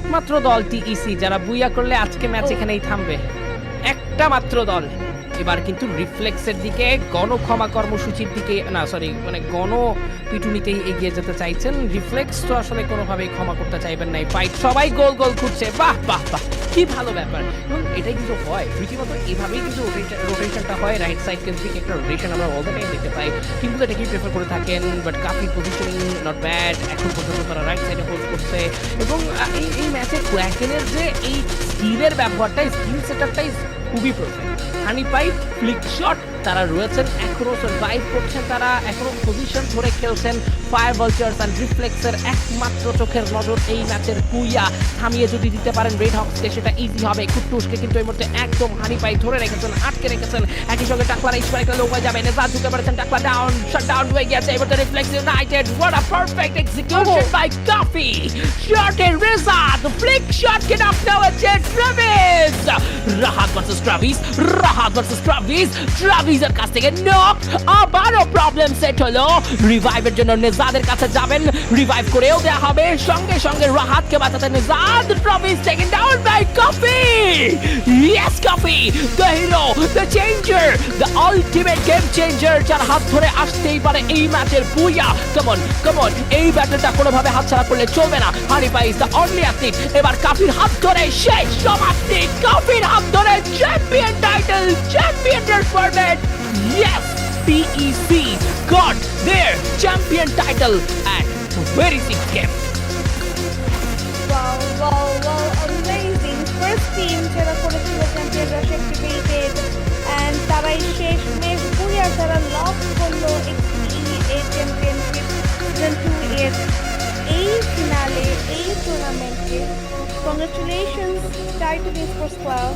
একমাত্র দল টিইসি যারা বুইয়া করলে আজকে ম্যাচ এখানেই থামবে। একটা মাত্র দল। এবার কিন্তু রিফ্লেক্সের দিকে গণক্ষমা কর্মসূচির দিকে না সরি মানে গণ পিটুনিতেই এগিয়ে যেতে চাইছেন। রিফ্লেক্স তো আসলে কোনোভাবেই ক্ষমা করতে চাইবেন না। ফাইট সবাই গোল গোল খুঁজছে, বাহ বাহ বাহ, কি ভালো ব্যাপার। এবং এটাই কিন্তু হয় রীতিমতো, এভাবেই কিন্তু রোটেশনটা হয়। রাইট সাইড কেন্দ্রিক একটা রোটেশন আমরা অল দ্য টাইম দেখতে পাই। কিন্তু এটাকেই প্রেফার করে থাকেন, বাট কাফি পজিশনিং নট ব্যাড। এখন পর্যন্ত তারা রাইট সাইডে হোল্ড করছে এবং এই ম্যাচে ক্র্যাকেনের যে এই স্কিলের ব্যবহারটা, স্কিল সেটআপটাই খুবই প্রফেক্ট। হানি পাইপ, ফ্লিক শট, তারা রয়েছেন, এখনো সার্ভাইভ করছেন, তারা এখনো পজিশন ধরে খেলছেন। ফায়ার ভালচার্স অ্যান্ড রিফ্লেক্সের একমাত্র চোখের নজর এই ম্যাচের পুইয়া থামিয়ে যদি দিতে পারেন রেড হক্সকে সেটা ইজি হবে। কুট্টুসকে কিন্তু এই মুহূর্তে একদম হানি পাইপ ধরে রেখেছেন, আটকে রেখেছেন। একই সঙ্গে টাকলার এইচপার একটা লোক হয়ে যাবে, নেজাদ ঢুকে পড়েছেন, টাকলা ডাউন, শাট ডাউন হয়ে গেছে। এবার reflex United, what a perfect execution by Kafi. শটের রেজাদ, ফ্লিক শট কে নক হয়েছে Travis. Rahat versus Travis, Rahat versus Travis, ট্রাভিসের কাছ থেকে নক। আবারও প্রবলেম সেট হলো। রিভাইভের জন্য নেজাদের কাছে যাবেন, রিভাইভ করেও দেওয়া হবে। সঙ্গে সঙ্গে রাহাতকে বাঁচাতে Nejad. Travis taken down by Kafi. Yes Kafi, the hero, the changer, the ultimate game changer, যার হাত ধরে আসতেই পারে এই ম্যাচের বুইয়া। কমন কমন, এই ব্যাটলটা কোনোভাবে হাতছাড়া করলে চলবে না। Honey pie is the only athlete. এবার কাফির হাত ধরে শেষ সমাপ্তি। কাফির হাত ধরে চ্যাম্পিয়ন টাইটেল, চ্যাম্পিয়নের format. Yes, PEC got their champion title at very big game. Wow, wow, wow, amazing. First team যারা করেছিল চ্যাম্পিয়ন রাশ অ্যাক্টিভেটেড অ্যান্ড তারাই শেষ মেশ বুইয়া তারা লস করলো এই চ্যাম্পিয়নশিপ সিজন 2 এর এই ফিনালে, এই টুর্নামেন্টে। Congratulations title sports club.